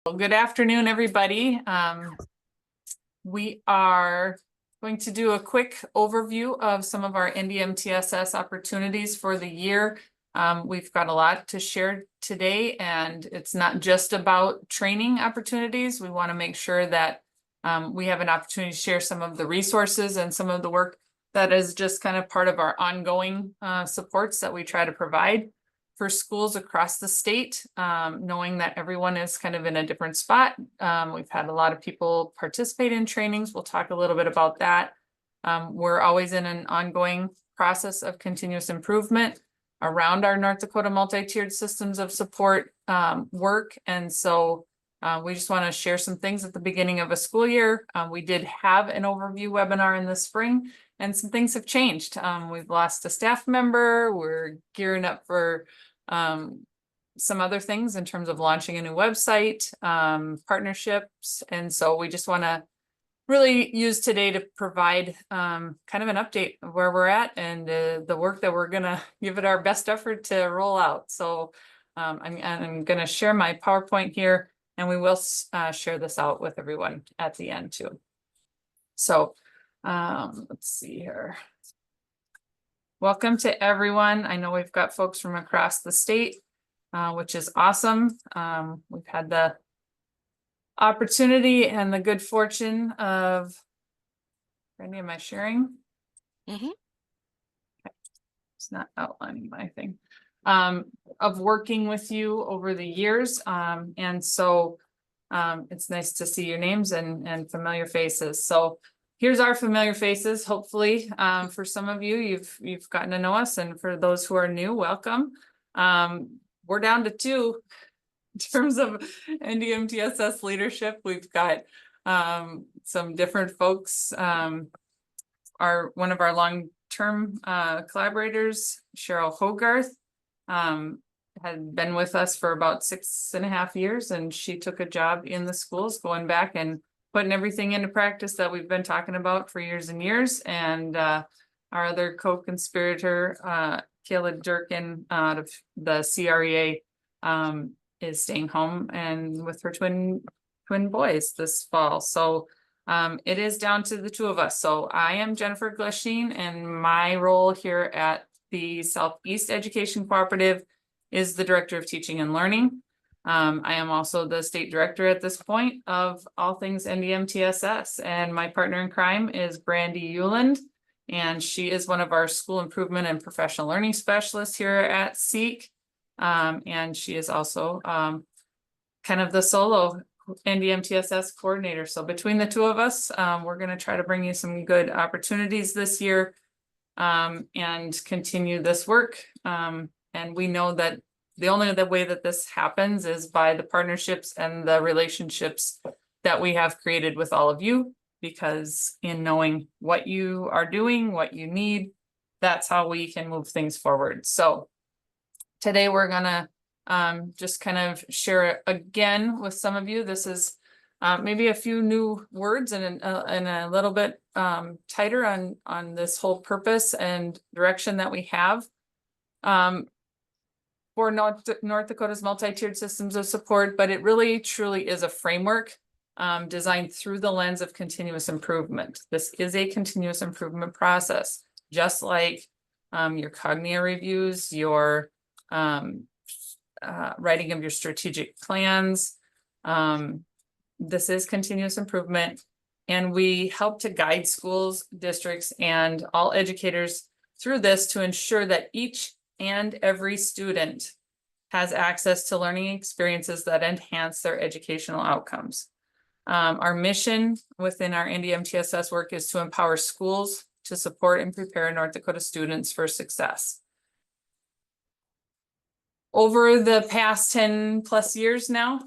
Well, good afternoon, everybody. We are going to do a quick overview of some of our NDMTSS opportunities for the year. We've got a lot to share today, and it's not just about training opportunities. We want to make sure that we have an opportunity to share some of the resources and some of the work that is just kind of part of our ongoing supports that we try to provide for schools across the state, knowing that everyone is kind of in a different spot. We've had a lot of people participate in trainings. We'll talk a little bit about that. We're always in an ongoing process of continuous improvement around our North Dakota multi-tiered systems of support work. And so we just want to share some things at the beginning of a school year. We did have an overview webinar in the spring, and some things have changed. We've lost a staff member. We're gearing up for some other things in terms of launching a new website, partnerships. And so we just want to really use today to provide kind of an update of where we're at and the work that we're going to give it our best effort to roll out. So I'm going to share my PowerPoint here, and we will share this out with everyone at the end too. So let's see here. Welcome to everyone. I know we've got folks from across the state, which is awesome. We've had the opportunity and the good fortune of, Brandy, am I sharing? Mm-hmm. Okay. It's not outlining my thing. Of working with you over the years. And so it's nice to see your names and familiar faces. So here's our familiar faces. Hopefully, for some of you, you've gotten to know us, and for those who are new, welcome. We're down to 2 in terms of NDMTSS leadership. We've got some different folks. One of our long-term collaborators, Cheryl Hogarth, had been with us for about 6.5 years, and she took a job in the schools, going back and putting everything into practice that we've been talking about for years and years. And our other co-conspirator, Kayla Durkin, out of the CREA, is staying home and with her twin boys this fall. So it is down to the 2 of us. So I am Jennifer Glasheen, and my role here at the Southeast Education Cooperative is the Director of Teaching and Learning. I am also the state director at this point of all things NDMTSS, and my partner in crime is Brandy Euland, and she is one of our school improvement and professional learning specialists here at SEEK. And she is also kind of the solo NDMTSS coordinator. So between the 2 of us, we're going to try to bring you some good opportunities this year and continue this work. And we know that the only way that this happens is by the partnerships and the relationships that we have created with all of you, because in knowing what you are doing, what you need, that's how we can move things forward. So today we're gonna just kind of share it again with some of you. This is maybe a few new words and a little bit tighter on this whole purpose and direction that we have. For North Dakota's multi-tiered systems of support, but it really truly is a framework designed through the lens of continuous improvement. This is a continuous improvement process, just like your cognitive reviews, your writing of your strategic plans. This is continuous improvement, and we help to guide schools, districts, and all educators through this to ensure that each and every student has access to learning experiences that enhance their educational outcomes. Our mission within our NDMTSS work is to empower schools to support and prepare North Dakota students for success. Over the past 10+ years now,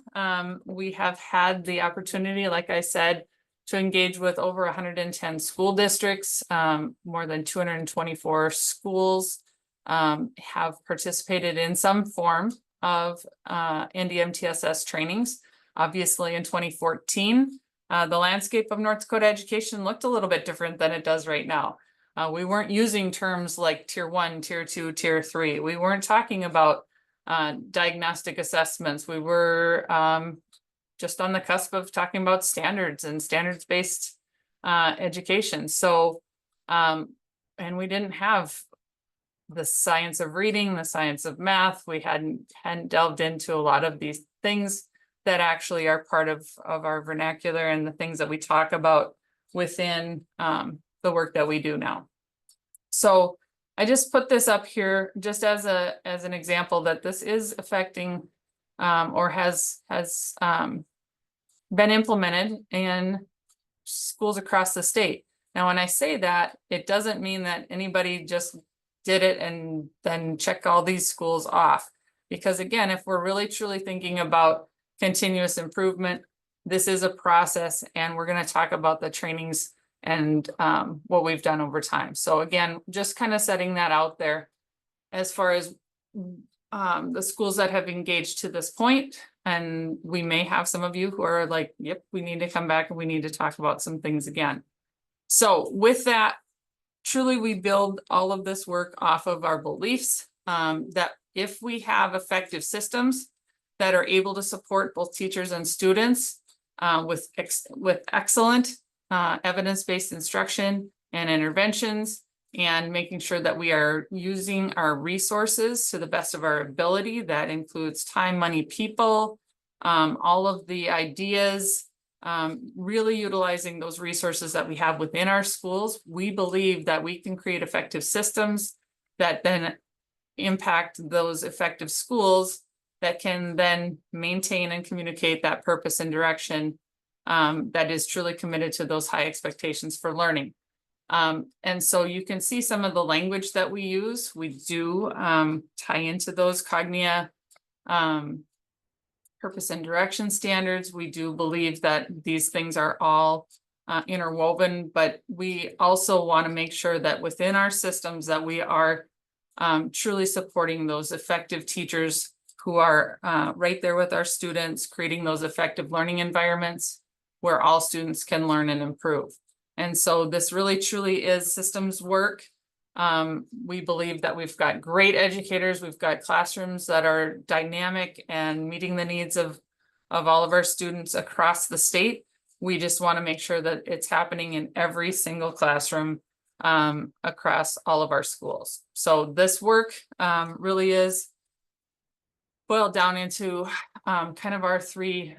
we have had the opportunity, like I said, to engage with over 110 school districts. More than 224 schools have participated in some form of NDMTSS trainings. Obviously, in 2014, the landscape of North Dakota education looked a little bit different than it does right now. We weren't using terms like Tier 1, Tier 2, Tier 3. We weren't talking about diagnostic assessments. We were just on the cusp of talking about standards and standards-based education. So, and we didn't have the science of reading, the science of math. We hadn't delved into a lot of these things that actually are part of our vernacular and the things that we talk about within the work that we do now. So I just put this up here just as an example that this is affecting or has been implemented in schools across the state. Now, when I say that, it doesn't mean that anybody just did it and then check all these schools off. Because again, if we're really truly thinking about continuous improvement, this is a process, and we're going to talk about the trainings and what we've done over time. So again, just kind of setting that out there as far as the schools that have engaged to this point. And we may have some of you who are like, yep, we need to come back and we need to talk about some things again. So with that, truly we build all of this work off of our beliefs that if we have effective systems that are able to support both teachers and students with excellent evidence-based instruction and interventions, and making sure that we are using our resources to the best of our ability. That includes time, money, people, all of the ideas, really utilizing those resources that we have within our schools. We believe that we can create effective systems that then impact those effective schools that can then maintain and communicate that purpose and direction that is truly committed to those high expectations for learning. And so you can see some of the language that we use. We do tie into those Cognia purpose and direction standards. We do believe that these things are all interwoven, but we also want to make sure that within our systems that we are truly supporting those effective teachers who are right there with our students, creating those effective learning environments where all students can learn and improve. And so this really truly is systems work. We believe that we've got great educators. We've got classrooms that are dynamic and meeting the needs of all of our students across the state. We just want to make sure that it's happening in every single classroom across all of our schools. So this work really is boiled down into kind of our three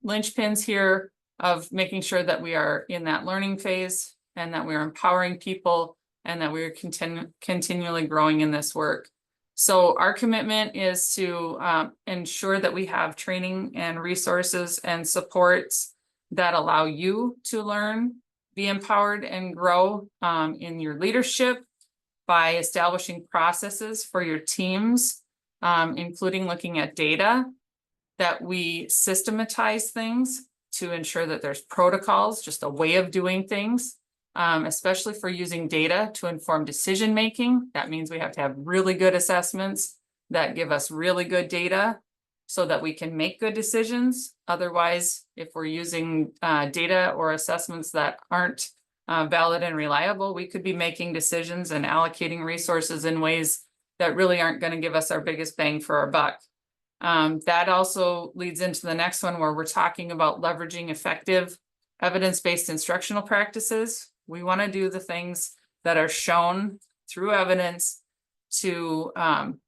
linchpins here of making sure that we are in that learning phase and that we're empowering people and that we're continually growing in this work. So our commitment is to ensure that we have training and resources and supports that allow you to learn, be empowered, and grow in your leadership by establishing processes for your teams, including looking at data, that we systematize things to ensure that there's protocols, just a way of doing things, especially for using data to inform decision making. That means we have to have really good assessments that give us really good data so that we can make good decisions. Otherwise, if we're using data or assessments that aren't valid and reliable, we could be making decisions and allocating resources in ways that really aren't going to give us our biggest bang for our buck. That also leads into the next one where we're talking about leveraging effective evidence-based instructional practices. We want to do the things that are shown through evidence to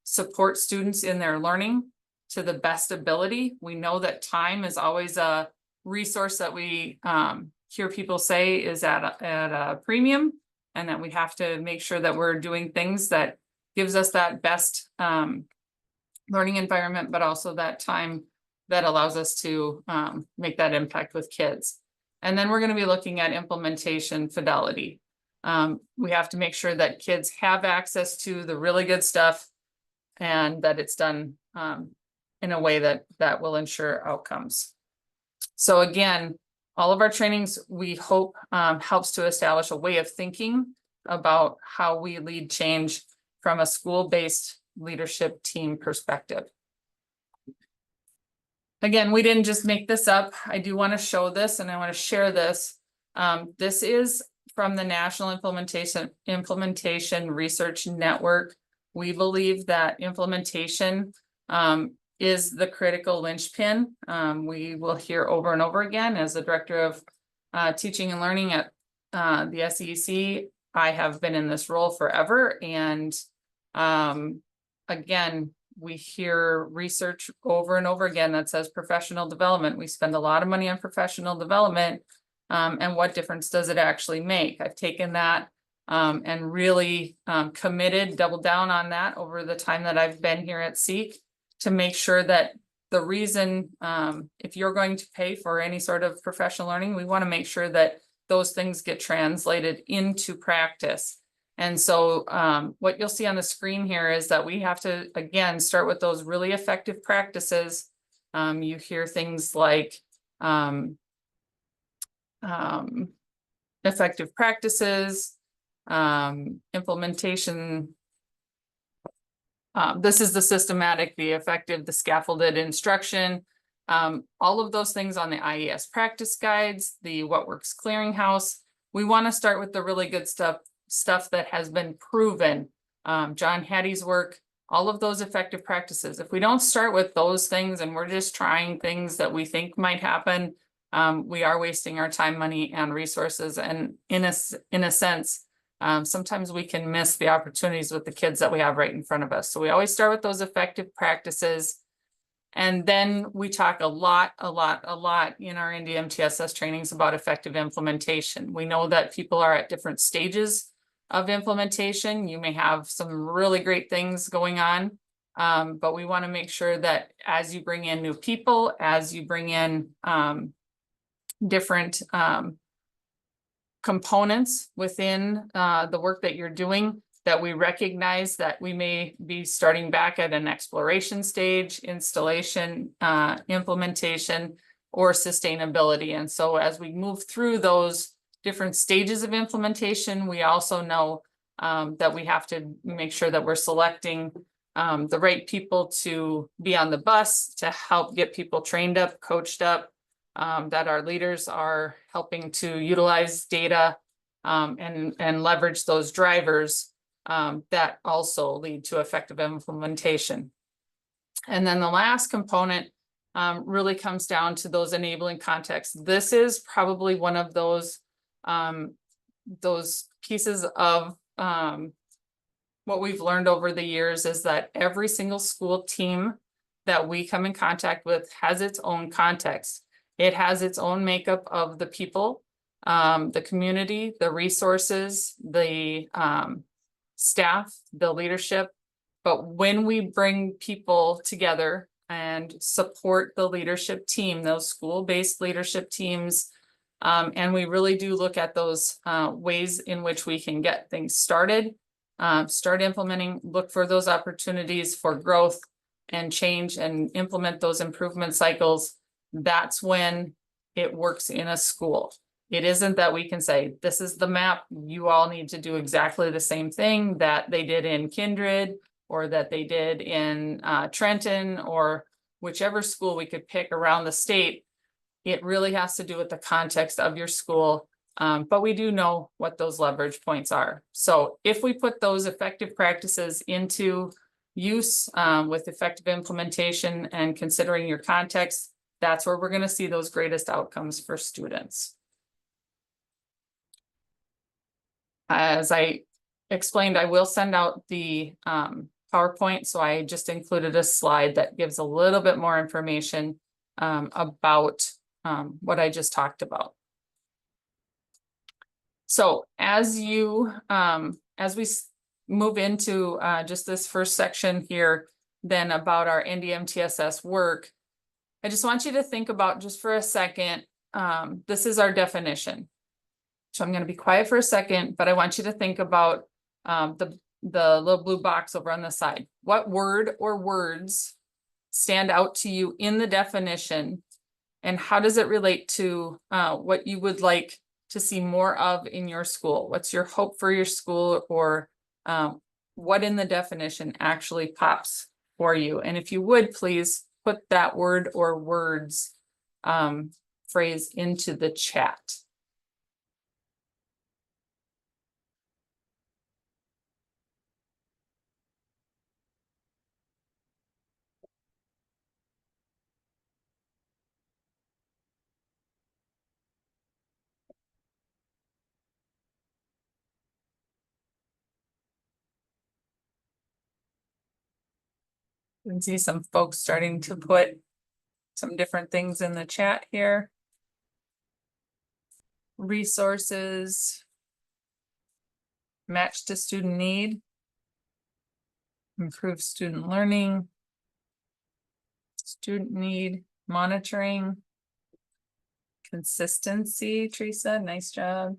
support students in their learning to the best ability. We know that time is always a resource that we hear people say is at a premium, and that we have to make sure that we're doing things that gives us that best learning environment, but also that time that allows us to make that impact with kids. And then we're going to be looking at implementation fidelity. We have to make sure that kids have access to the really good stuff and that it's done in a way that will ensure outcomes. So again, all of our trainings, we hope helps to establish a way of thinking about how we lead change from a school-based leadership team perspective. Again, we didn't just make this up. I do want to show this and I want to share this. This is from the National Implementation Research Network. We believe that implementation is the critical linchpin. We will hear over and over again as the director of teaching and learning at the SEC. I have been in this role forever, and again, we hear research over and over again that says professional development. We spend a lot of money on professional development, and what difference does it actually make? I've taken that and really committed, doubled down on that over the time that I've been here at SEEK to make sure that the reason, if you're going to pay for any sort of professional learning, we want to make sure that those things get translated into practice. And so what you'll see on the screen here is that we have to, again, start with those really effective practices. You hear things like effective practices, implementation. This is the systematic, the effective, the scaffolded instruction. All of those things on the IES practice guides, the What Works Clearinghouse. We want to start with the really good stuff that has been proven. John Hattie's work, all of those effective practices. If we don't start with those things and we're just trying things that we think might happen, we are wasting our time, money, and resources. And in a sense, sometimes we can miss the opportunities with the kids that we have right in front of us. So we always start with those effective practices. And then we talk a lot in our NDMTSS trainings about effective implementation. We know that people are at different stages of implementation. You may have some really great things going on, but we want to make sure that as you bring in new people, as you bring in different components within the work that you're doing, that we recognize that we may be starting back at an exploration stage, installation, implementation, or sustainability. And so as we move through those different stages of implementation, we also know that we have to make sure that we're selecting the right people to be on the bus to help get people trained up, coached up, that our leaders are helping to utilize data and leverage those drivers that also lead to effective implementation. And then the last component really comes down to those enabling contexts. This is probably one of those pieces of what we've learned over the years is that every single school team that we come in contact with has its own context. It has its own makeup of the people, the community, the resources, the staff, the leadership. But when we bring people together and support the leadership team, those school-based leadership teams, and we really do look at those ways in which we can get things started, start implementing, look for those opportunities for growth and change and implement those improvement cycles. That's when it works in a school. It isn't that we can say, this is the map, you all need to do exactly the same thing that they did in Kindred or that they did in Trenton or whichever school we could pick around the state. It really has to do with the context of your school, but we do know what those leverage points are. So if we put those effective practices into use with effective implementation and considering your context, that's where we're going to see those greatest outcomes for students. As I explained, I will send out the PowerPoint, so I just included a slide that gives a little bit more information about what I just talked about. So as we move into just this first section here, then about our NDMTSS work, I just want you to think about just for a second, this is our definition. So I'm going to be quiet for a second, but I want you to think about the little blue box over on the side. What word or words stand out to you in the definition, and how does it relate to what you would like to see more of in your school? What's your hope for your school, or what in the definition actually pops for you? And if you would, please put that word or words phrase into the chat. You can see some folks starting to put some different things in the chat here. Resources, match to student need, improve student learning, student need monitoring, consistency, Teresa, nice job.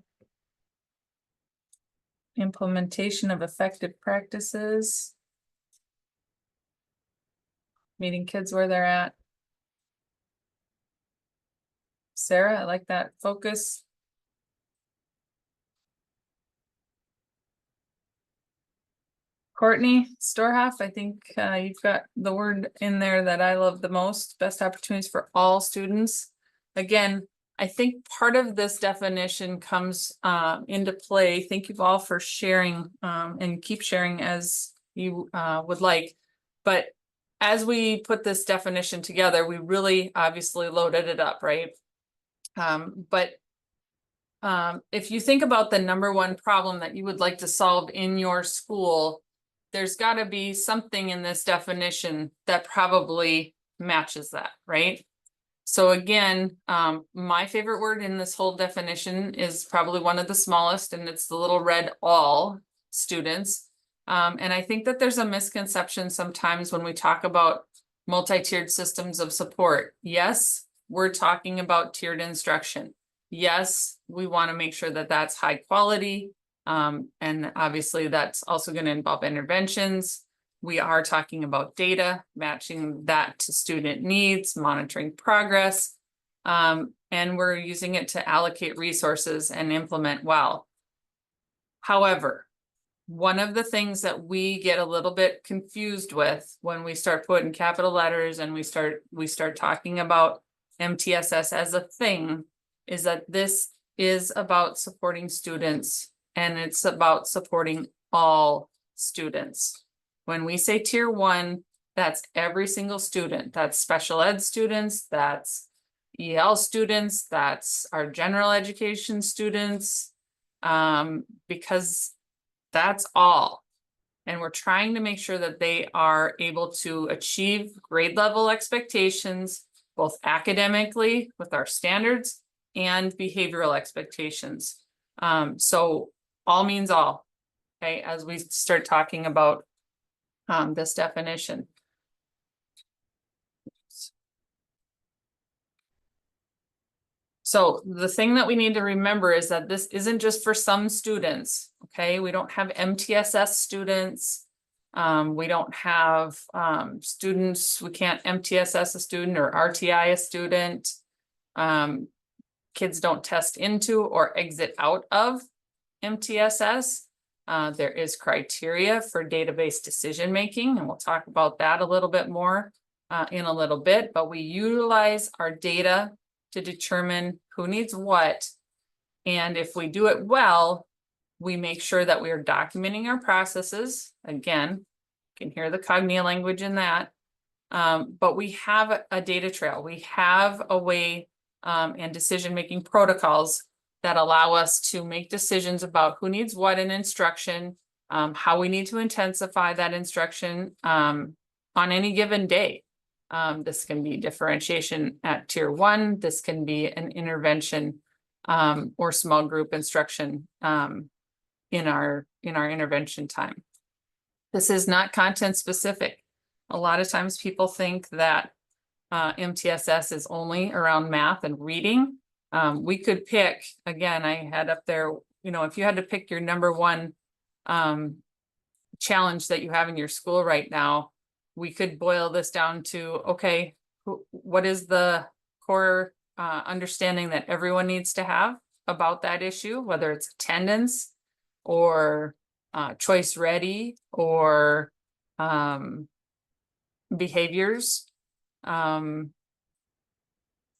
Implementation of effective practices, meeting kids where they're at. Sarah, I like that focus. Courtney Storhoff, I think you've got the word in there that I love the most, best opportunities for all students. Again, I think part of this definition comes into play. Thank you all for sharing and keep sharing as you would like. But as we put this definition together, we really obviously loaded it up, right? If you think about the number one problem that you would like to solve in your school, there's got to be something in this definition that probably matches that, right? So again, my favorite word in this whole definition is probably one of the smallest, and it's the little red all students. And I think that there's a misconception sometimes when we talk about multi-tiered systems of support. Yes, we're talking about tiered instruction. Yes, we want to make sure that that's high quality. And obviously that's also going to involve interventions. We are talking about data, matching that to student needs, monitoring progress, and we're using it to allocate resources and implement well. However, one of the things that we get a little bit confused with when we start putting capital letters and we start talking about MTSS as a thing is that this is about supporting students, and it's about supporting all students. When we say tier 1, that's every single student. That's special ed students, that's EL students, that's our general education students, because that's all. And we're trying to make sure that they are able to achieve grade level expectations, both academically with our standards and behavioral expectations. So all means all, okay, as we start talking about this definition. So the thing that we need to remember is that this isn't just for some students, okay? We don't have MTSS students. We don't have students, we can't MTSS a student or RTI a student. Kids don't test into or exit out of MTSS. There is criteria for database decision-making, and we'll talk about that a little bit more in a little bit, but we utilize our data to determine who needs what. And if we do it well, we make sure that we are documenting our processes. Again, you can hear the Cognia language in that. But we have a data trail. We have a way and decision-making protocols that allow us to make decisions about who needs what in instruction, how we need to intensify that instruction on any given day. This can be differentiation at tier 1. This can be an intervention or small group instruction in our intervention time. This is not content specific. A lot of times people think that MTSS is only around math and reading. We could pick, again, I had up there, you know, if you had to pick your number one challenge that you have in your school right now, we could boil this down to, okay, what is the core understanding that everyone needs to have about that issue, whether it's attendance or choice ready or behaviors.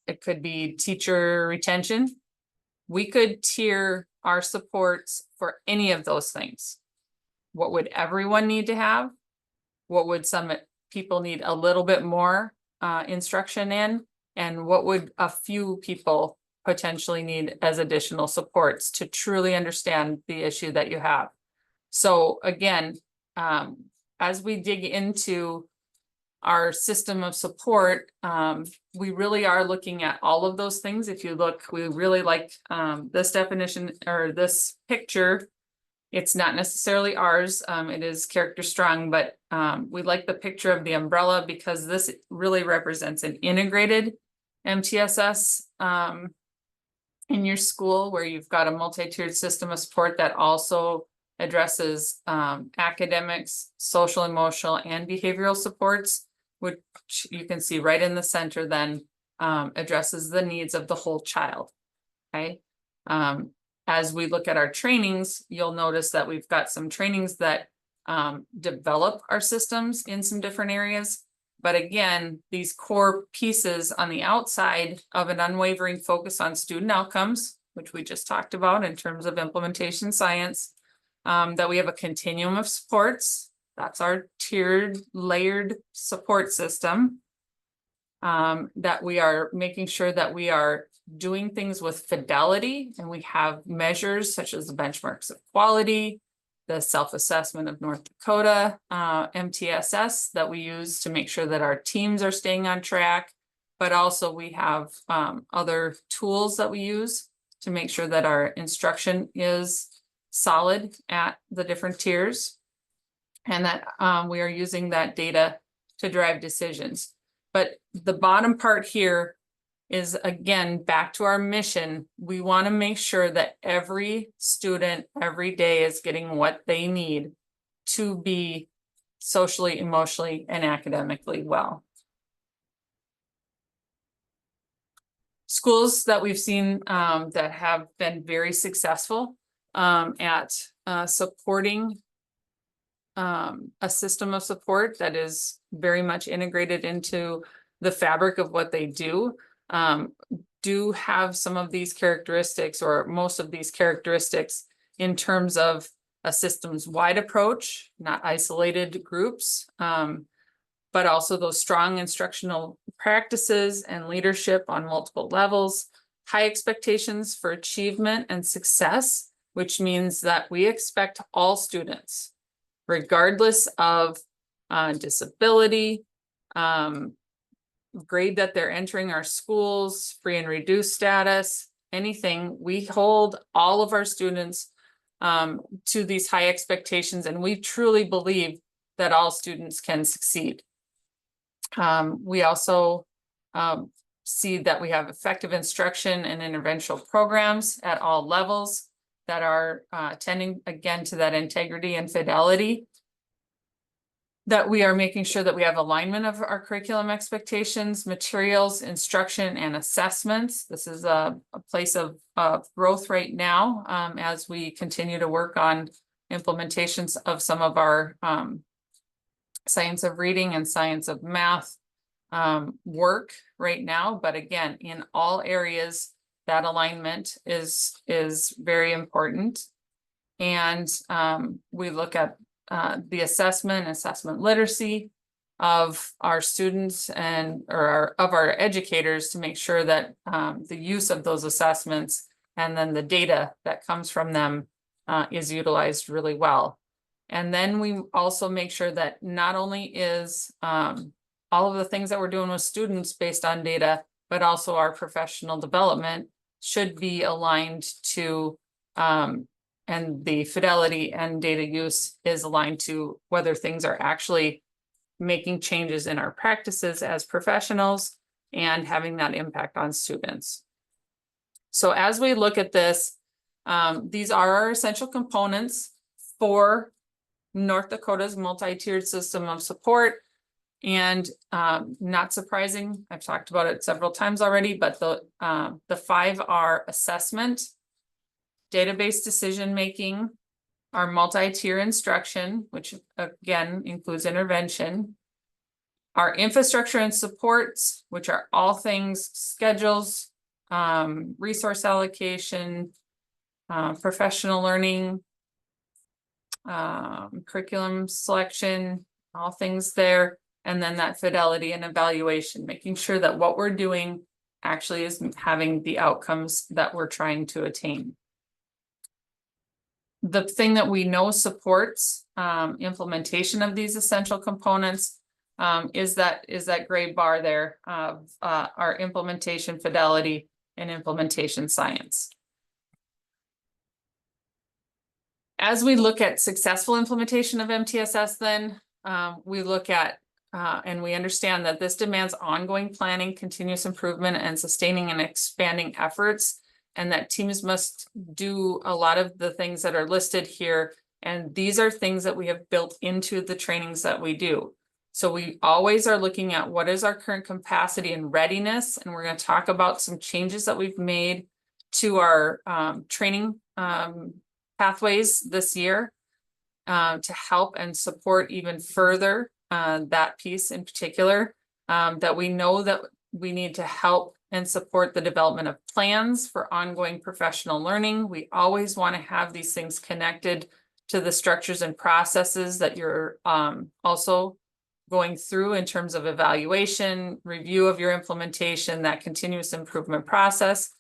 It could be teacher retention. We could tier our supports for any of those things. What would everyone need to have? What would some people need a little bit more instruction in? And what would a few people potentially need as additional supports to truly understand the issue that you have? So again, as we dig into our system of support, we really are looking at all of those things. If you look, we really like this definition or this picture. It's not necessarily ours. It is character strong, but we like the picture of the umbrella because this really represents an integrated MTSS in your school, where you've got a multi-tiered system of support that also addresses academics, social, emotional, and behavioral supports, which you can see right in the center then addresses the needs of the whole child. Okay. As we look at our trainings, you'll notice that we've got some trainings that develop our systems in some different areas. But again, these core pieces on the outside of an unwavering focus on student outcomes, which we just talked about in terms of implementation science, that we have a continuum of supports. That's our tiered, layered support system. That we are making sure that we are doing things with fidelity, and we have measures such as the benchmarks of quality, the self-assessment of North Dakota, MTSS that we use to make sure that our teams are staying on track, but also we have other tools that we use to make sure that our instruction is solid at the different tiers, and that we are using that data to drive decisions. But the bottom part here is, again, back to our mission. We want to make sure that every student every day is getting what they need to be socially, emotionally, and academically well. Schools that we've seen that have been very successful at supporting a system of support that is very much integrated into the fabric of what they do have some of these characteristics, or most of these characteristics, in terms of a systems-wide approach, not isolated groups, but also those strong instructional practices and leadership on multiple levels, high expectations for achievement and success, which means that we expect all students, regardless of disability, grade that they're entering our schools, free and reduced status, anything, we hold all of our students to these high expectations, and we truly believe that all students can succeed. We also see that we have effective instruction and interventional programs at all levels that are tending, again, to that integrity and fidelity, that we are making sure that we have alignment of our curriculum expectations, materials, instruction, and assessments. This is a place of growth right now as we continue to work on implementations of some of our science of reading and science of math work right now. But again, in all areas, that alignment is very important. And we look at the assessment literacy of our students or of our educators to make sure that the use of those assessments and then the data that comes from them is utilized really well. And then we also make sure that not only is all of the things that we're doing with students based on data, but also our professional development should be aligned to and the fidelity and data use is aligned to whether things are actually making changes in our practices as professionals and having that impact on students. So as we look at this, these are our essential components for North Dakota's multi-tiered system of support. And not surprising, I've talked about it several times already, but the five are assessment, database decision-making, our multi-tier instruction, which again includes intervention, our infrastructure and supports, which are all things schedules, resource allocation, professional learning, curriculum selection, all things there. And then that fidelity and evaluation, making sure that what we're doing actually is having the outcomes that we're trying to attain. The thing that we know supports implementation of these essential components is that gray bar there of our implementation fidelity and implementation science. As we look at successful implementation of MTSS, then we look at and we understand that this demands ongoing planning, continuous improvement, and sustaining and expanding efforts, and that teams must do a lot of the things that are listed here. And these are things that we have built into the trainings that we do. So we always are looking at what is our current capacity and readiness, and we're going to talk about some changes that we've made to our training pathways this year to help and support even further that piece in particular, that we know that we need to help and support the development of plans for ongoing professional learning. We always want to have these things connected to the structures and processes that you're also going through in terms of evaluation, review of your implementation, that continuous improvement process.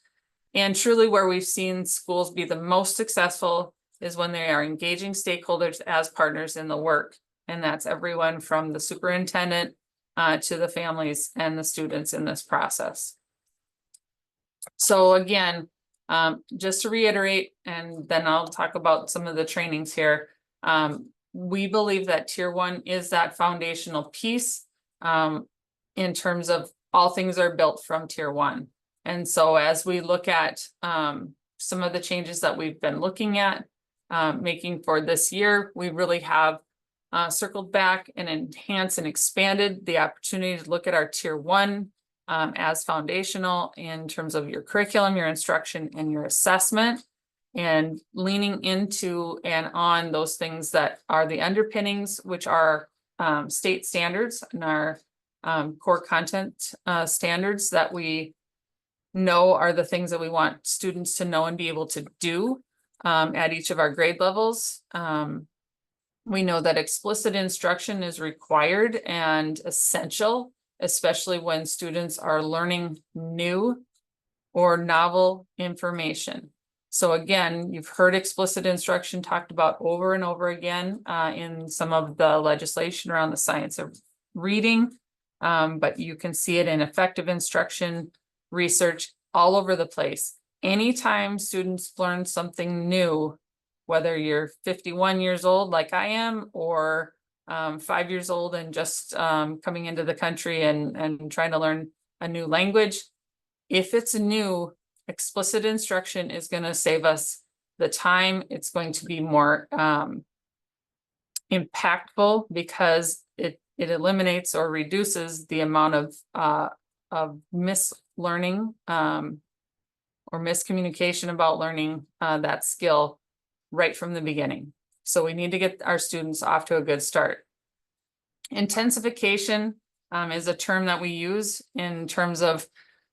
And truly where we've seen schools be the most successful is when they are engaging stakeholders as partners in the work. And that's everyone from the superintendent to the families and the students in this process. So again, just to reiterate, and then I'll talk about some of the trainings here. We believe that Tier 1 is that foundational piece in terms of all things are built from Tier 1. And so as we look at some of the changes that we've been looking at making for this year, we really have circled back and enhanced and expanded the opportunity to look at our Tier 1 as foundational in terms of your curriculum, your instruction, and your assessment, and leaning into and on those things that are the underpinnings, which are state standards and our core content standards that we know are the things that we want students to know and be able to do at each of our grade levels. We know that explicit instruction is required and essential, especially when students are learning new or novel information. So again, you've heard explicit instruction talked about over and over again in some of the legislation around the science of reading, but you can see it in effective instruction research all over the place. Anytime students learn something new, whether you're 51 years old like I am, or 5 years old and just coming into the country and trying to learn a new language, if it's new, explicit instruction is going to save us the time. It's going to be more impactful because it eliminates or reduces the amount of mislearning or miscommunication about learning that skill right from the beginning. So we need to get our students off to a good start. Intensification is a term that we use in terms of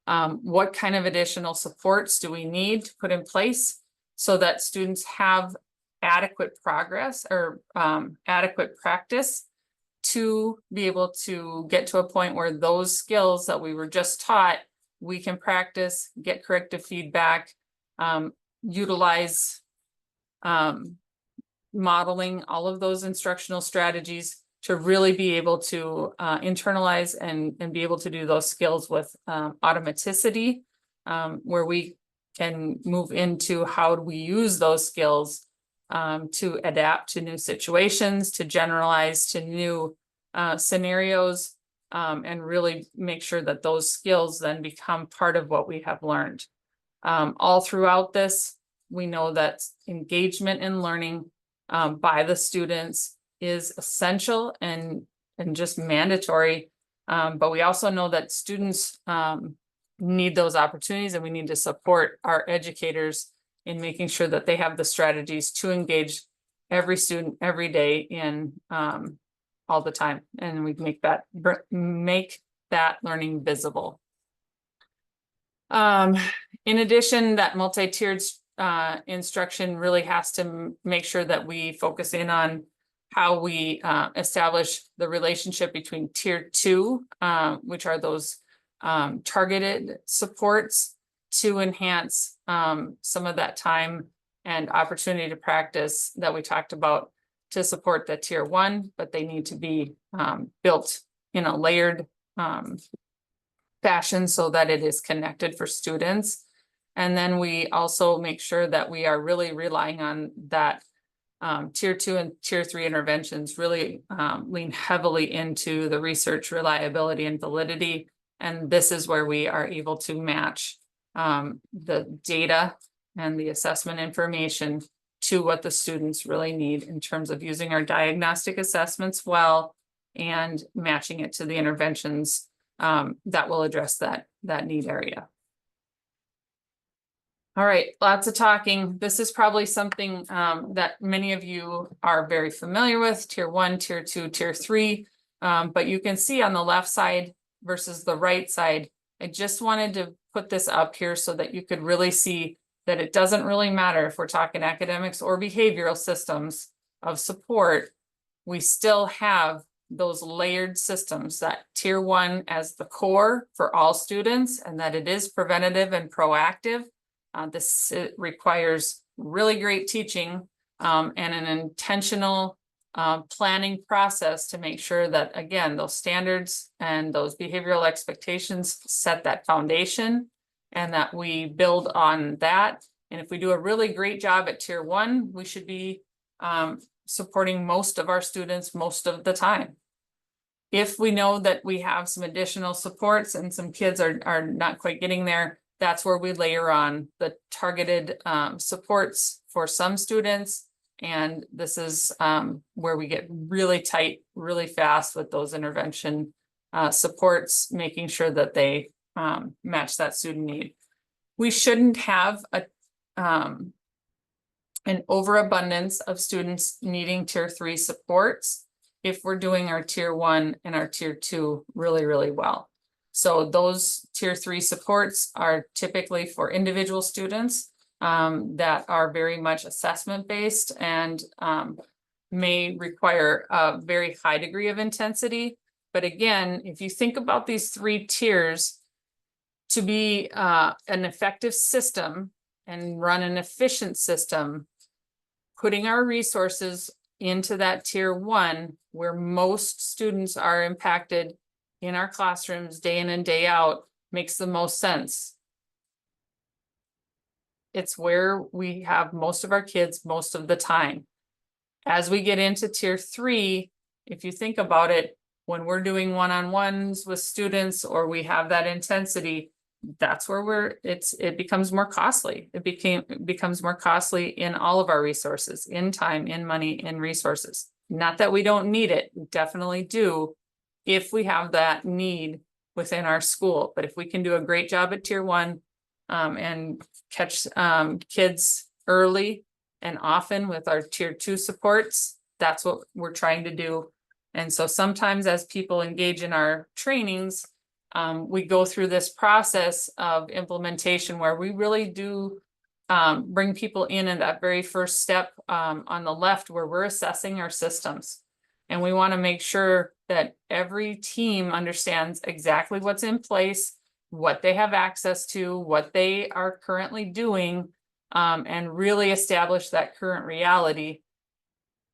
what kind of additional supports do we need to put in place so that students have adequate progress or adequate practice to be able to get to a point where those skills that we were just taught, we can practice, get corrective feedback, utilize modeling all of those instructional strategies to really be able to internalize and be able to do those skills with automaticity, where we can move into how do we use those skills to adapt to new situations, to generalize to new scenarios, and really make sure that those skills then become part of what we have learned. All throughout this, we know that engagement in learning by the students is essential and just mandatory, but we also know that students need those opportunities, and we need to support our educators in making sure that they have the strategies to engage every student every day in all the time, and we make that learning visible. In addition, that multi-tiered instruction really has to make sure that we focus in on how we establish the relationship between Tier 2, which are those targeted supports to enhance some of that time and opportunity to practice that we talked about to support the Tier 1, but they need to be built in a layered fashion so that it is connected for students. And then we also make sure that we are really relying on that tier 2 and tier 3 interventions really lean heavily into the research reliability and validity. And this is where we are able to match the data and the assessment information to what the students really need in terms of using our diagnostic assessments well and matching it to the interventions that will address that need area. All right, lots of talking. This is probably something that many of you are very familiar with, tier 1, tier 2, tier 3. But you can see on the left side versus the right side, I just wanted to put this up here so that you could really see that it doesn't really matter if we're talking academics or behavioral systems of support. We still have those layered systems, that tier 1 as the core for all students, and that it is preventative and proactive. This requires really great teaching and an intentional planning process to make sure that, again, those standards and those behavioral expectations set that foundation and that we build on that. And if we do a really great job at tier 1, we should be supporting most of our students most of the time. If we know that we have some additional supports and some kids are not quite getting there, that's where we layer on the targeted supports for some students. And this is where we get really tight, really fast with those intervention supports, making sure that they match that student need. We shouldn't have an overabundance of students needing tier 3 supports if we're doing our tier 1 and our tier 2 really, really well. So those tier 3 supports are typically for individual students that are very much assessment based and may require a very high degree of intensity. But again, if you think about these 3 tiers, to be an effective system and run an efficient system, putting our resources into that tier 1 where most students are impacted in our classrooms day in and day out makes the most sense. It's where we have most of our kids most of the time. As we get into tier 3, if you think about it, when we're doing one-on-ones with students or we have that intensity, that's where it becomes more costly. It becomes more costly in all of our resources, in time, in money, in resources. Not that we don't need it, we definitely do if we have that need within our school. But if we can do a great job at tier 1 and catch kids early and often with our tier 2 supports, that's what we're trying to do. And so sometimes as people engage in our trainings, we go through this process of implementation where we really do bring people in at that very first step on the left where we're assessing our systems. And we want to make sure that every team understands exactly what's in place, what they have access to, what they are currently doing, and really establish that current reality.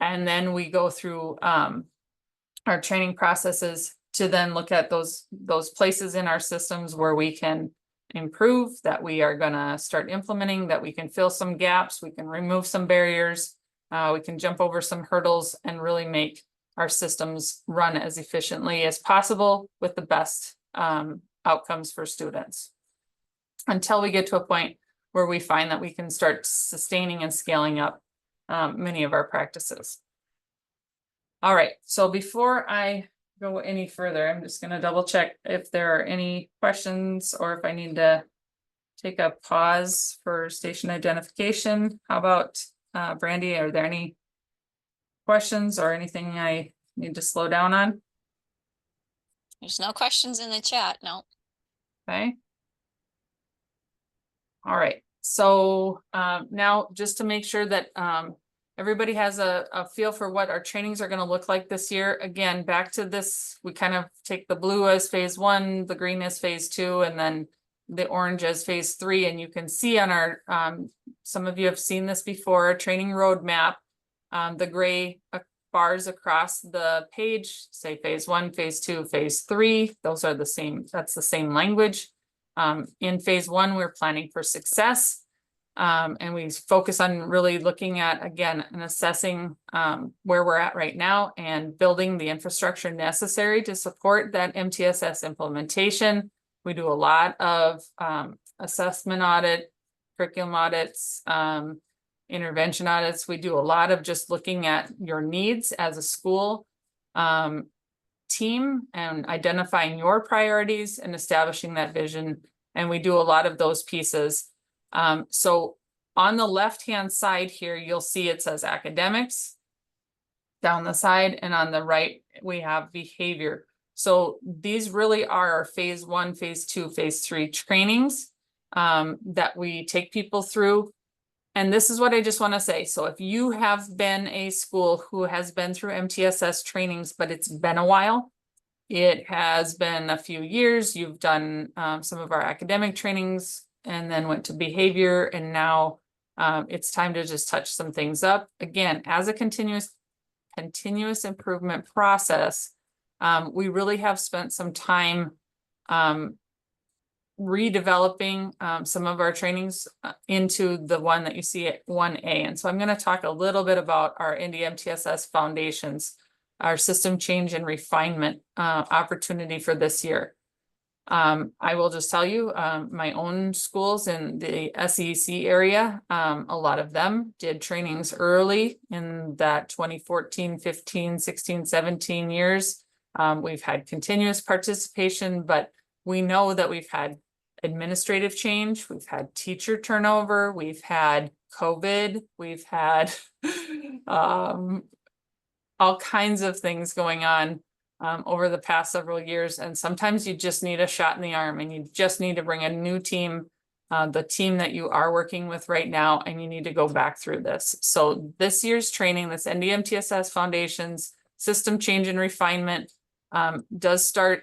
And then we go through our training processes to then look at those places in our systems where we can improve, that we are going to start implementing, that we can fill some gaps, we can remove some barriers, we can jump over some hurdles and really make our systems run as efficiently as possible with the best outcomes for students, until we get to a point where we find that we can start sustaining and scaling up many of our practices. All right, so before I go any further, I'm just going to double check if there are any questions or if I need to take a pause for station identification. How about Brandy, are there any questions or anything I need to slow down on? There's no questions in the chat, no. Okay. All right, so now just to make sure that everybody has a feel for what our trainings are going to look like this year. Again, back to this, we kind of take the blue as phase 1, the green as phase 2, and then the orange as phase 3. And you can see on our, some of you have seen this before, a training roadmap. The gray bars across the page say phase 1, phase 2, phase 3. Those are the same, that's the same language. In phase 1, we're planning for success. And we focus on really looking at, again, and assessing where we're at right now and building the infrastructure necessary to support that MTSS implementation. We do a lot of assessment audit, curriculum audits, intervention audits. We do a lot of just looking at your needs as a school team and identifying your priorities and establishing that vision. And we do a lot of those pieces. So on the left-hand side here, you'll see it says academics down the side, and on the right, we have behavior. So these really are our phase 1, phase 2, phase 3 trainings that we take people through. And this is what I just want to say. So if you have been a school who has been through MTSS trainings, but it's been a while, it has been a few years, you've done some of our academic trainings and then went to behavior, and now it's time to just touch some things up. Again, as a continuous improvement process, we really have spent some time redeveloping some of our trainings into the one that you see at 1A. And so I'm going to talk a little bit about our NDMTSS foundations, our system change and refinement opportunity for this year. I will just tell you, my own schools in the SEC area, a lot of them did trainings early in that 2014, 15, 16, 17 years. We've had continuous participation, but we know that we've had administrative change, we've had teacher turnover, we've had COVID, we've had all kinds of things going on over the past several years. And sometimes you just need a shot in the arm, and you just need to bring a new team, the team that you are working with right now, and you need to go back through this. So this year's training, this NDMTSS Foundations System Change and Refinement, does start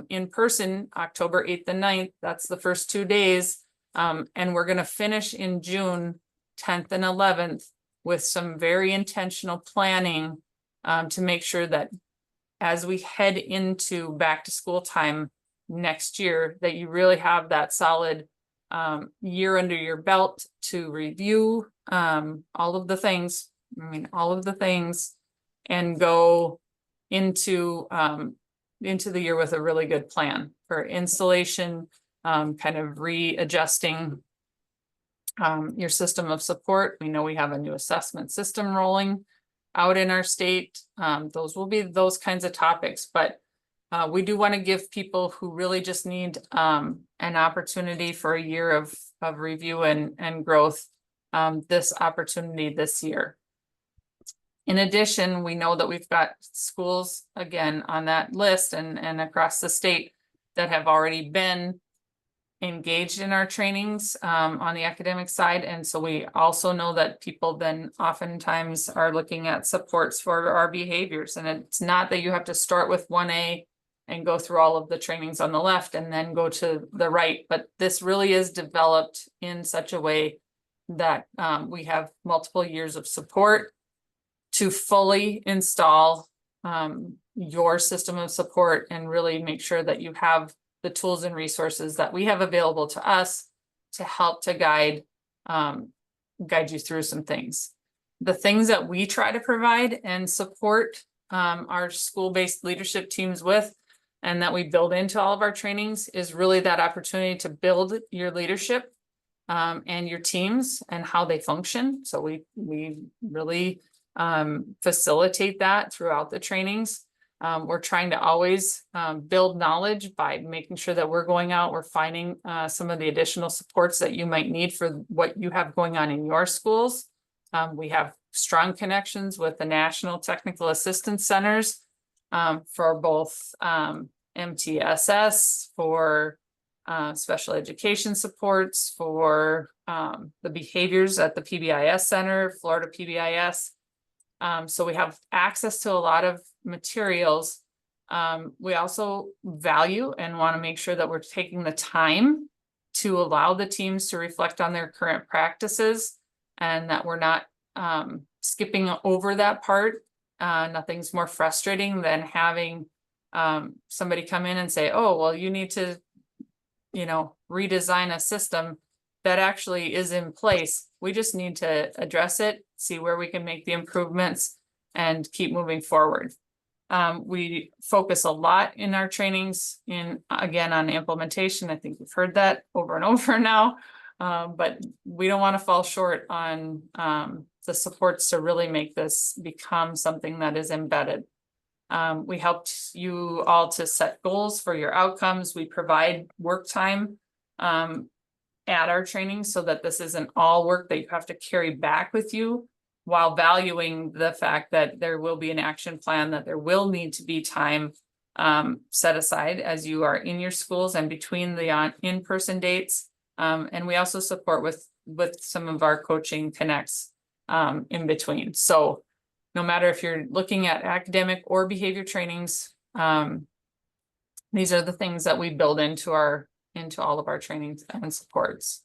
in person October 8th and 9th. That's the first 2 days. And we're going to finish in June 10th and 11th with some very intentional planning to make sure that as we head into back to school time next year, that you really have that solid year under your belt to review all of the things, and go into the year with a really good plan for installation, kind of readjusting your system of support. We know we have a new assessment system rolling out in our state. Those will be those kinds of topics, but we do want to give people who really just need an opportunity for a year of review and growth, this opportunity this year. In addition, we know that we've got schools, again, on that list and across the state that have already been engaged in our trainings on the academic side. And so we also know that people then oftentimes are looking at supports for our behaviors. And it's not that you have to start with 1A and go through all of the trainings on the left and then go to the right, but this really is developed in such a way that we have multiple years of support to fully install your system of support and really make sure that you have the tools and resources that we have available to us to help to guide you through some things. The things that we try to provide and support our school-based leadership teams with, and that we build into all of our trainings, is really that opportunity to build your leadership and your teams and how they function. So we really facilitate that throughout the trainings. We're trying to always build knowledge by making sure that we're going out, we're finding some of the additional supports that you might need for what you have going on in your schools. We have strong connections with the National Technical Assistance Centers for both MTSS, for special education supports, for the behaviors at the PBIS Center, Florida PBIS. So we have access to a lot of materials. We also value and want to make sure that we're taking the time to allow the teams to reflect on their current practices, and that we're not skipping over that part Nothing's more frustrating than having somebody come in and say, oh, well, you need to, redesign a system that actually is in place. We just need to address it, see where we can make the improvements, and keep moving forward. We focus a lot in our trainings again, on implementation. I think we've heard that over and over now, but we don't want to fall short on the supports to really make this become something that is embedded. We helped you all to set goals for your outcomes. We provide work time at our training so that this isn't all work that you have to carry back with you, while valuing the fact that there will be an action plan, that there will need to be time set aside as you are in your schools and between the in-person dates. And we also support with some of our coaching connects in between. So no matter if you're looking at academic or behavior trainings, these are the things that we build into all of our trainings and supports.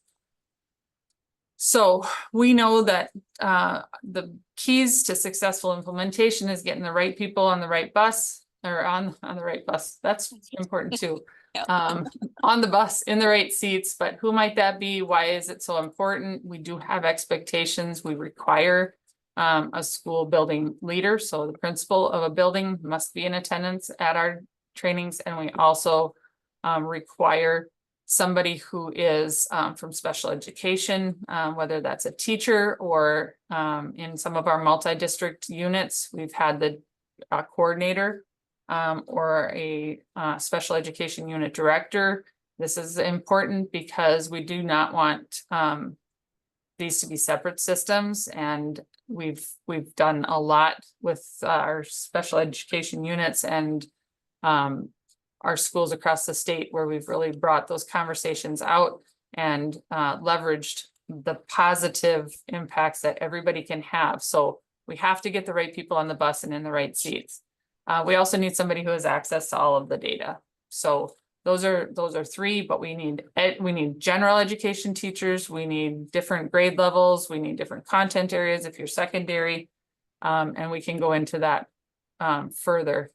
So we know that the keys to successful implementation is getting the right people on the right bus, or on the right bus. That's important too. On the bus, in the right seats. But who might that be? Why is it so important? We do have expectations. We require a school building leader. So the principal of a building must be in attendance at our trainings. And we also require somebody who is from special education, whether that's a teacher or in some of our multi-district units, we've had the coordinator or a special education unit director. This is important because we do not want these to be separate systems, and we've done a lot with our special education units and our schools across the state, where we've really brought those conversations out and leveraged the positive impacts that everybody can have. So we have to get the right people on the bus and in the right seats. We also need somebody who has access to all of the data. So those are three, but we need general education teachers. We need different grade levels. We need different content areas if you're secondary. And we can go into that further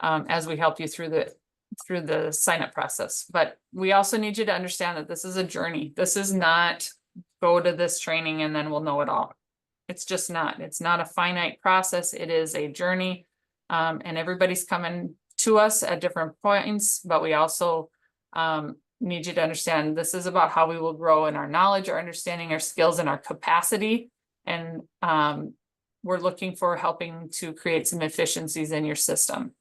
as we help you through the sign-up process. But we also need you to understand that this is a journey. This is not go to this training and then we'll know it all. It's just not. It's not a finite process. It is a journey. And everybody's coming to us at different points, but we also need you to understand this is about how we will grow in our knowledge, our understanding, our skills, and our capacity. And we're looking for helping to create some efficiencies in your system.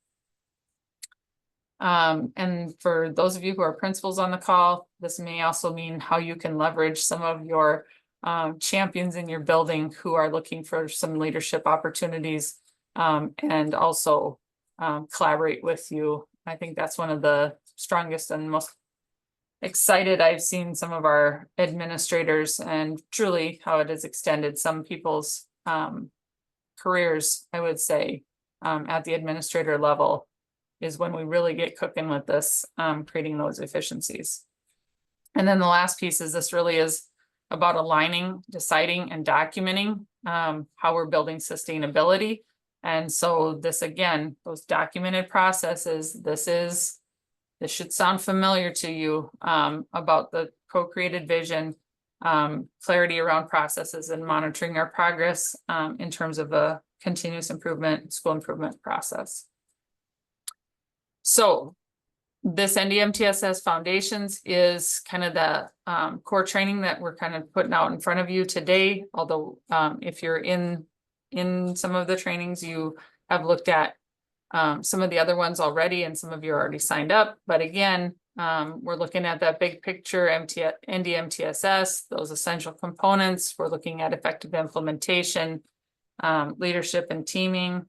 And for those of you who are principals on the call, this may also mean how you can leverage some of your champions in your building who are looking for some leadership opportunities and also collaborate with you. I think that's one of the strongest and most excited I've seen some of our administrators, and truly how it has extended some people's careers, I would say, at the administrator level, is when we really get cooking with this, creating those efficiencies. And then the last piece is this really is about aligning, deciding, and documenting how we're building sustainability. And so this, again, those documented processes, this should sound familiar to you about the co-created vision, clarity around processes, and monitoring our progress in terms of a continuous improvement, school improvement process. So this NDMTSS Foundations is kind of the core training that we're kind of putting out in front of you today. Although if you're in some of the trainings, you have looked at some of the other ones already, and some of you are already signed up. But again, we're looking at that big picture, NDMTSS, those essential components. We're looking at effective implementation, leadership and teaming.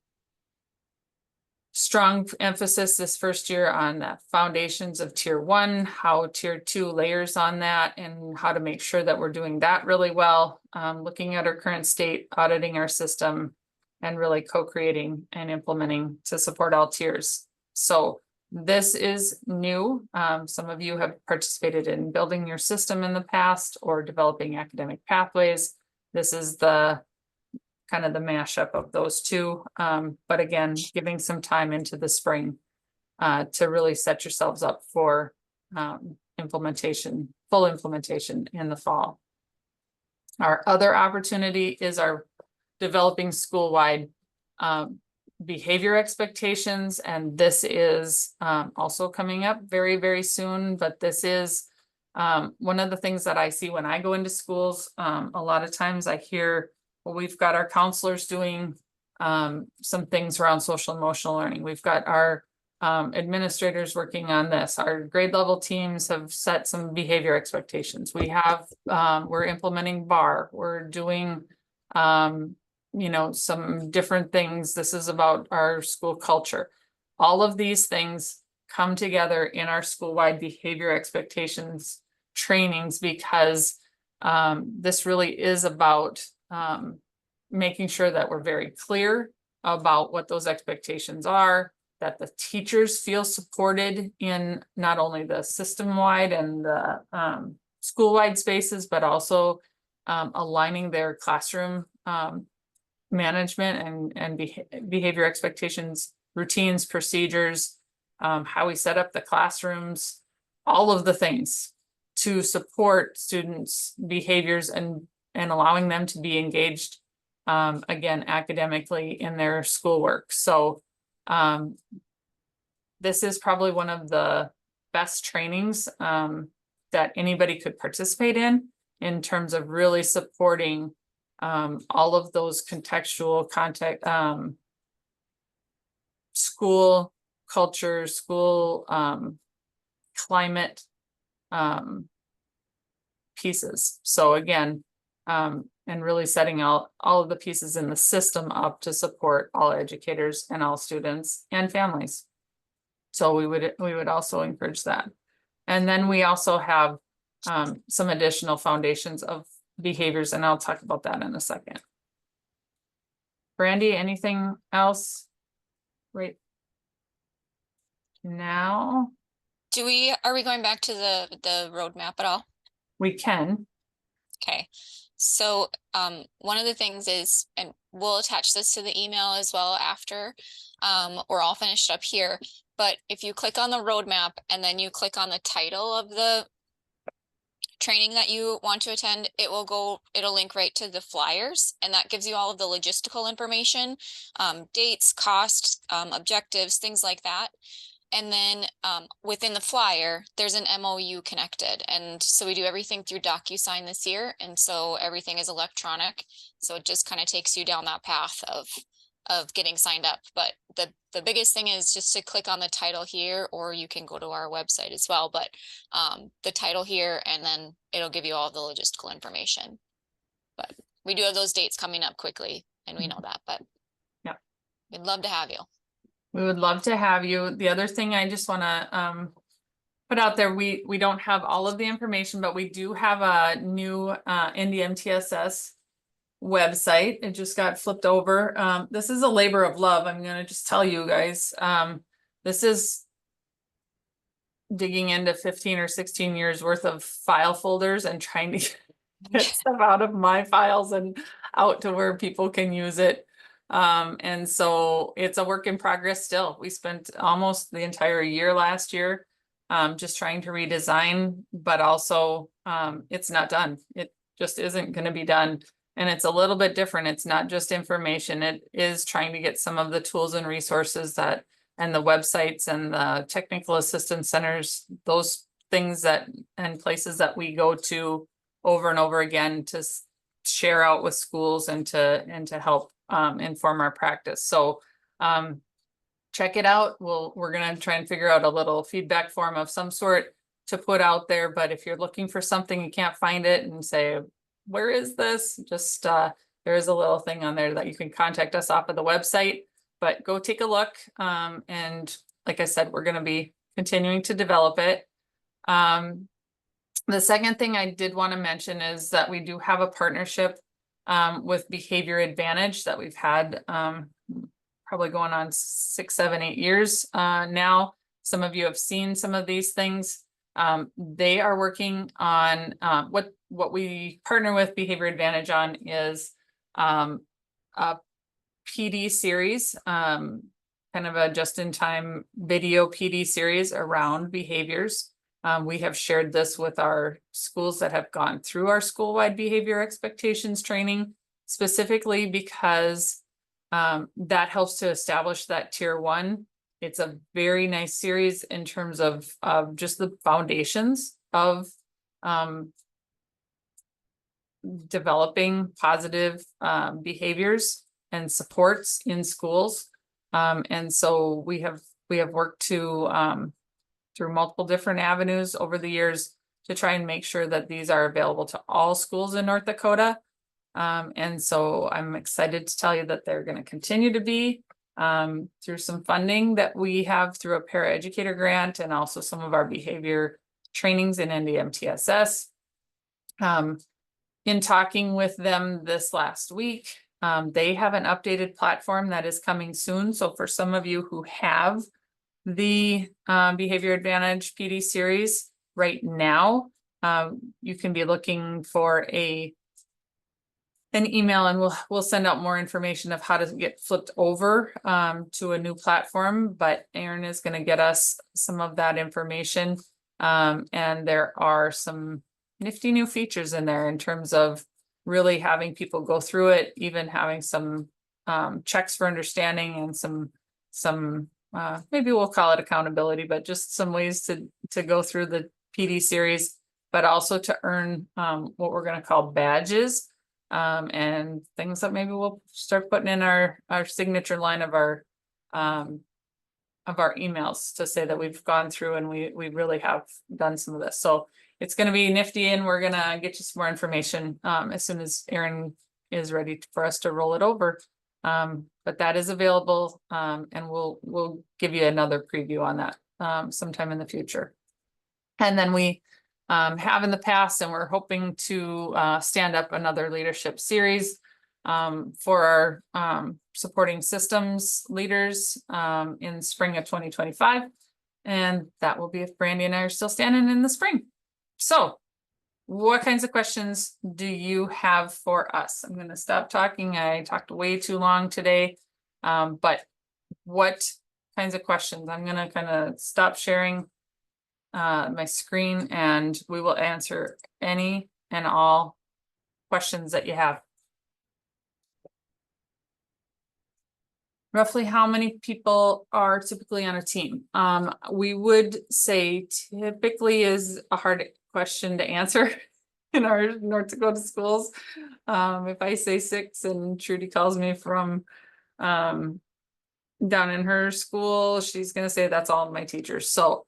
Strong emphasis this first year on the foundations of tier 1, how tier 2 layers on that, and how to make sure that we're doing that really well. Looking at our current state, auditing our system, and really co-creating and implementing to support all tiers. So this is new. Some of you have participated in building your system in the past or developing academic pathways. This is the kind of the mashup of those two. But again, giving some time into the spring to really set yourselves up for implementation, full implementation in the fall. Our other opportunity is our developing school-wide behavior expectations, and this is also coming up very, very soon. But this is one of the things that I see when I go into schools. A lot of times I hear, well, we've got our counselors doing some things around social emotional learning. We've got our administrators working on this. Our grade level teams have set some behavior expectations. We have, we're implementing BAR. We're doing, you know, some different things. This is about our school culture. All of these things come together in our school-wide behavior expectations trainings, because this really is about making sure that we're very clear about what those expectations are, that the teachers feel supported in not only the system-wide and the school-wide spaces, but also aligning their classroom management and behavior expectations, routines, procedures, how we set up the classrooms, all of the things to support students' behaviors and allowing them to be engaged again academically in their schoolwork. So this is probably one of the best trainings that anybody could participate in terms of really supporting all of those contextual context, school culture, school climate pieces. So again, and really setting out all of the pieces in the system up to support all educators and all students and families. So we would also encourage that. And then we also have some additional foundations of behaviors, and I'll talk about that in a second. Brandy, anything else right now? Are we going back to the roadmap at all? We can. Okay. So one of the things is, and we'll attach this to the email as well after we're all finished up here, but if you click on the roadmap and then you click on the title of the training that you want to attend, it'll link right to the flyers, and that gives you all of the logistical information, dates, costs, objectives, things like that. And then within the flyer, there's an MOU connected. And so we do everything through DocuSign this year. And so everything is electronic. So it just kind of takes you down that path of getting signed up. But the biggest thing is just to click on the title here, or you can go to our website as well. But the title here, and then it'll give you all the logistical information. But we do have those dates coming up quickly, and we know that, but yeah, we'd love to have you. We would love to have you. The other thing I just want to put out there, we don't have all of the information, but we do have a new NDMTSS website. It just got flipped over. This is a labor of love. I'm going to just tell you guys, this is digging into 15 or 16 years worth of file folders and trying to get stuff out of my files and out to where people can use it. And so it's a work in progress still. We spent almost the entire year last year just trying to redesign, but also it's not done. It just isn't going to be done. And it's a little bit different. It's not just information. It is trying to get some of the tools and resources that, and the websites and the technical assistance centers, those things that, and places that we go to over and over again to share out with schools and to help inform our practice. So check it out. We're going to try and figure out a little feedback form of some sort to put out there. But if you're looking for something, you can't find it and say, where is this? Just there is a little thing on there that you can contact us off of the website, but go take a look. And like I said, we're going to be continuing to develop it. The second thing I did want to mention is that we do have a partnership with Behavior Advantage that we've had probably going on 6, 7, 8 years now. Some of you have seen some of these things. They are working on what we partner with Behavior Advantage on is a PD series, kind of a just-in-time video PD series around behaviors. We have shared this with our schools that have gone through our school-wide behavior expectations training, specifically because that helps to establish that tier 1. It's a very nice series in terms of just the foundations of developing positive behaviors and supports in schools. And so we have worked to through multiple different avenues over the years to try and make sure that these are available to all schools in North Dakota. And so I'm excited to tell you that they're going to continue to be through some funding that we have through a paraeducator grant and also some of our behavior trainings in NDMTSS. In talking with them this last week, they have an updated platform that is coming soon. So for some of you who have the Behavior Advantage PD series right now, you can be looking for an email, and we'll send out more information of how to get flipped over to a new platform. But Aaron is going to get us some of that information, and there are some nifty new features in there in terms of really having people go through it, even having some checks for understanding and some maybe we'll call it accountability, but just some ways to go through the PD series, but also to earn what we're going to call badges and things that maybe we'll start putting in our signature line of our emails to say that we've gone through and we really have done some of this. So it's going to be nifty, and we're going to get you some more information as soon as Aaron is ready for us to roll it over. But that is available, and we'll give you another preview on that sometime in the future. And then we have in the past, and we're hoping to stand up another leadership series for our supporting systems leaders in spring of 2025. And that will be if Brandy and I are still standing in the spring. So what kinds of questions do you have for us? I'm going to stop talking. I talked way too long today. But what kinds of questions? I'm going to kind of stop sharing my screen, and we will answer any and all questions that you have. Roughly how many people are typically on a team? We would say typically is a hard question to answer in our North Dakota schools. If I say 6 and Trudy calls me from down in her school, she's going to say that's all my teachers. So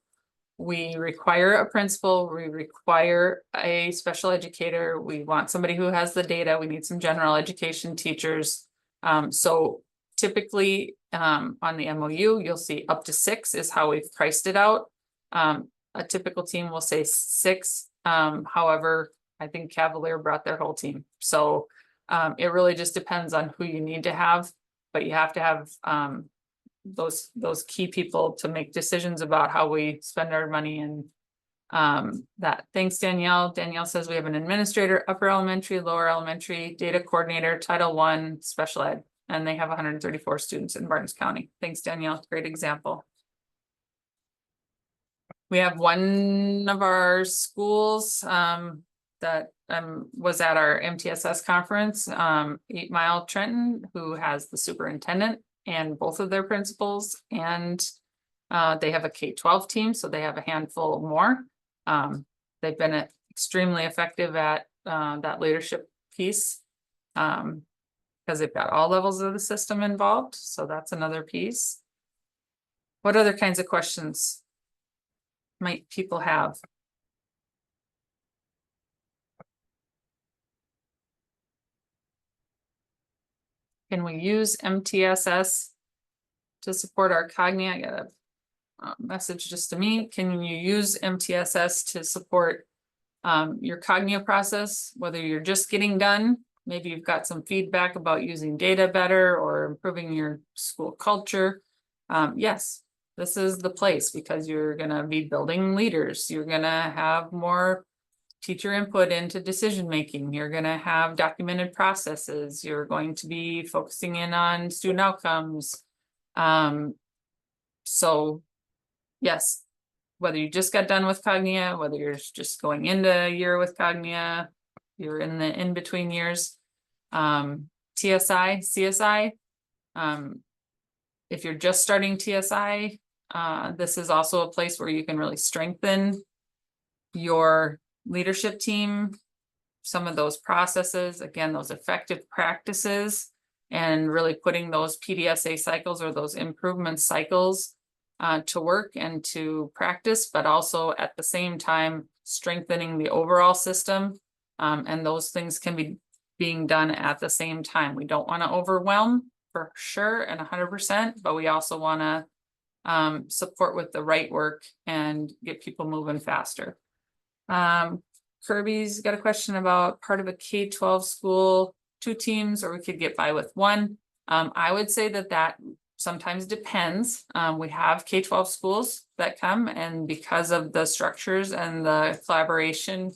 we require a principal, we require a special educator, we want somebody who has the data, we need some general education teachers. So typically on the MOU, you'll see up to 6 is how we've priced it out. A typical team will say 6. However, I think Cavalier brought their whole team. So it really just depends on who you need to have, but you have to have those key people to make decisions about how we spend our money. And that. Thanks, Danielle. Danielle says we have an administrator, upper elementary, lower elementary, data coordinator, Title I, special ed, and they have 134 students in Barnes County. Thanks, Danielle. Great example. We have one of our schools that was at our MTSS conference, 8 Mile Trenton, who has the superintendent and both of their principals, and they have a K-12 team, so they have a handful more. They've been extremely effective at that leadership piece because they've got all levels of the system involved, so that's another piece. What other kinds of questions might people have? Can we use MTSS to support our Cognia? I got a message just to me. Can you use MTSS to support your Cognia process, whether you're just getting done, maybe you've got some feedback about using data better or improving your school culture? Yes, this is the place, because you're going to be building leaders. You're going to have more teacher input into decision-making. You're gonna have documented processes. You're going to be focusing in on student outcomes. So yes, whether you just got done with Cognia, whether you're just going into a year with Cognia, you're in the in-between years. TSI, CSI, if you're just starting TSI, this is also a place where you can really strengthen your leadership team, some of those processes, again, those effective practices, and really putting those PDSA cycles or those improvement cycles to work and to practice, but also at the same time strengthening the overall system. And those things can be being done at the same time. We don't want to overwhelm for sure and 100%, but we also want to support with the right work and get people moving faster. Kirby's got a question about part of a K-12 school, 2 teams, or we could get by with 1. I would say that sometimes depends. We have K-12 schools that come, and because of the structures and the collaboration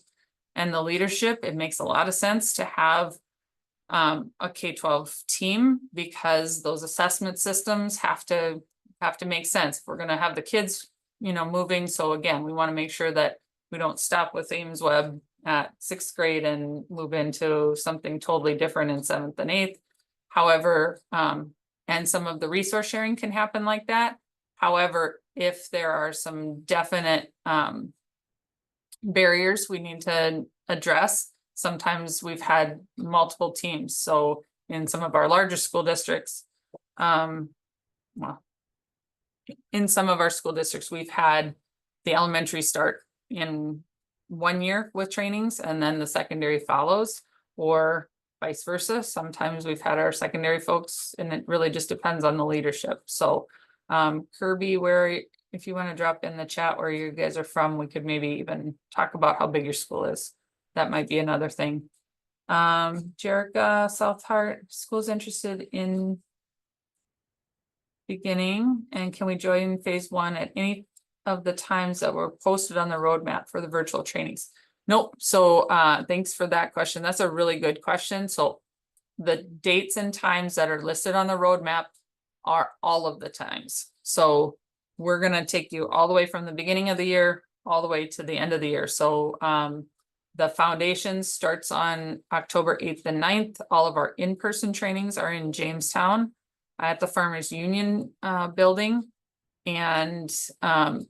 and the leadership, it makes a lot of sense to have a K-12 team, because those assessment systems have to make sense. If we're going to have the kids, moving. So again, we want to make sure that we don't stop with Ames Web at 6th grade and move into something totally different in 7th and 8th. However, and some of the resource sharing can happen like that. However, if there are some definite barriers we need to address, sometimes we've had multiple teams. So in some of our larger school districts, in some of our school districts, we've had the elementary start in 1 year with trainings, and then the secondary follows, or vice versa. Sometimes we've had our secondary folks, and it really just depends on the leadership. So Kirby, if you want to drop in the chat where you guys are from, we could maybe even talk about how big your school is. That might be another thing. Jerica, South Hart, school's interested in beginning, and can we join phase 1 at any of the times that were posted on the roadmap for the virtual trainings? Nope. So thanks for that question. That's a really good question. So the dates and times that are listed on the roadmap are all of the times. So we're going to take you all the way from the beginning of the year all the way to the end of the year. So the foundation starts on October 8th and 9th. All of our in-person trainings are in Jamestown at the Farmers Union building. And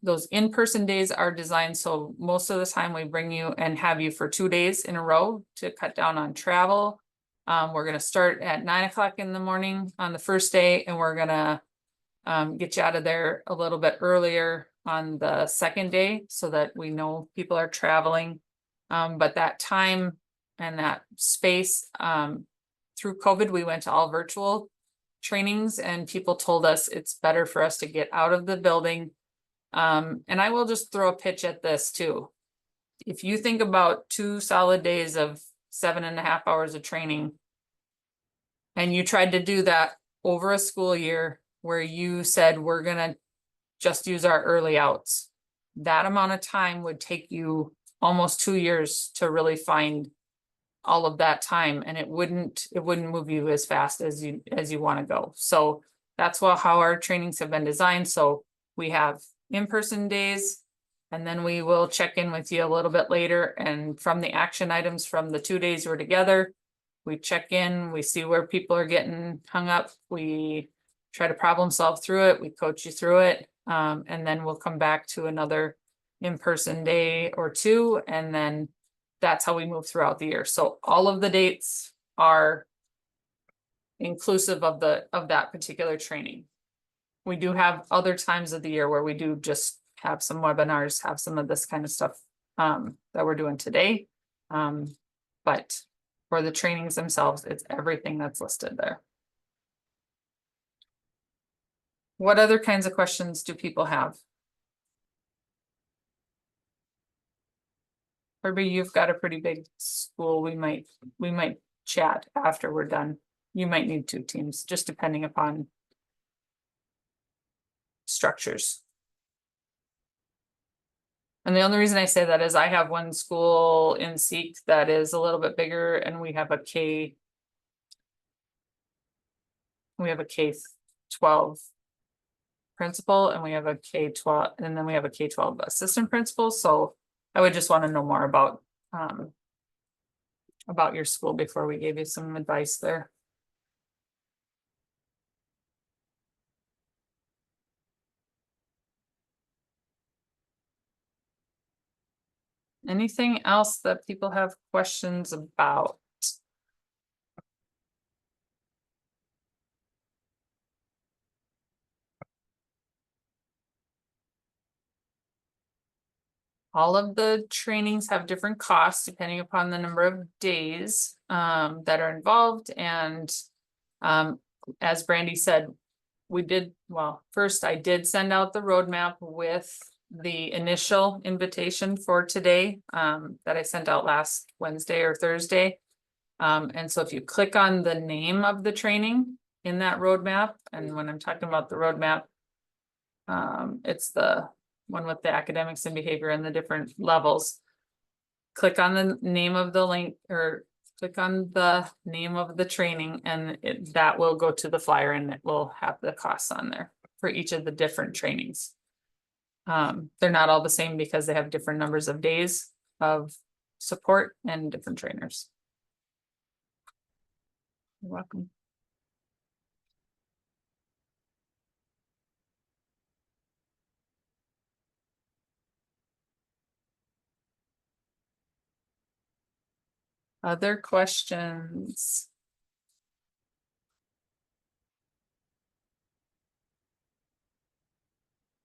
those in-person days are designed so most of the time we bring you and have you for 2 days in a row to cut down on travel. We're going to start at 9 o'clock in the morning on the first day, and we're going to get you out of there a little bit earlier on the second day so that we know people are traveling. But that time and that space, through COVID, we went to all virtual trainings, and people told us it's better for us to get out of the building. And I will just throw a pitch at this too. If you think about 2 solid days of 7.5 hours of training, and you tried to do that over a school year where you said, we're going to just use our early outs, that amount of time would take you almost 2 years to really find all of that time, and it wouldn't move you as fast as you want to go. So that's how our trainings have been designed. So we have in-person days, and then we will check in with you a little bit later, and from the action items from the 2 days we're together, we check in, we see where people are getting hung up, we try to problem solve through it, we coach you through it, and then we'll come back to another in-person day or 2, and then that's how we move throughout the year. So all of the dates are inclusive of that particular training. We do have other times of the year where we do just have some webinars, have some of this kind of stuff that we're doing today. But for the trainings themselves, it's everything that's listed there. What other kinds of questions do people have? Kirby, you've got a pretty big school. We might chat after we're done. You might need 2 teams, just depending upon structures. And the only reason I say that is I have one school in Seek that is a little bit bigger and we have a K. We have a K-12 principal and we have a K-12 and then we have a K-12 assistant principal. So I would just want to know more about your school before we gave you some advice there. Anything else that people have questions about? All of the trainings have different costs depending upon the number of days that are involved. And as Brandy said, first I did send out the roadmap with the initial invitation for today that I sent out last Wednesday or Thursday. And so if you click on the name of the training in that roadmap, and when I'm talking about the roadmap, it's the one with the academics and behavior and the different levels. Click on the name of the link or click on the name of the training and that will go to the flyer and it will have the costs on there for each of the different trainings. They're not all the same because they have different numbers of days of support and different trainers. You're welcome. Other questions?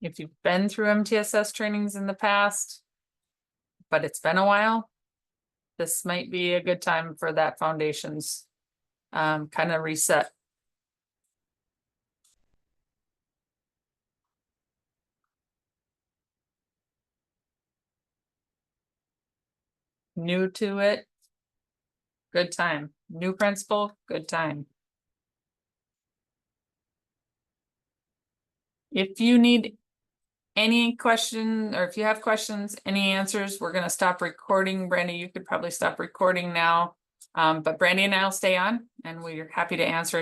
If you've been through MTSS trainings in the past, but it's been a while, this might be a good time for that foundations kind of reset. New to it, good time. New principal, good time. If you need any question or if you have questions, any answers, we're going to stop recording. Brandy, you could probably stop recording now. But Brandy and I will stay on and we're happy to answer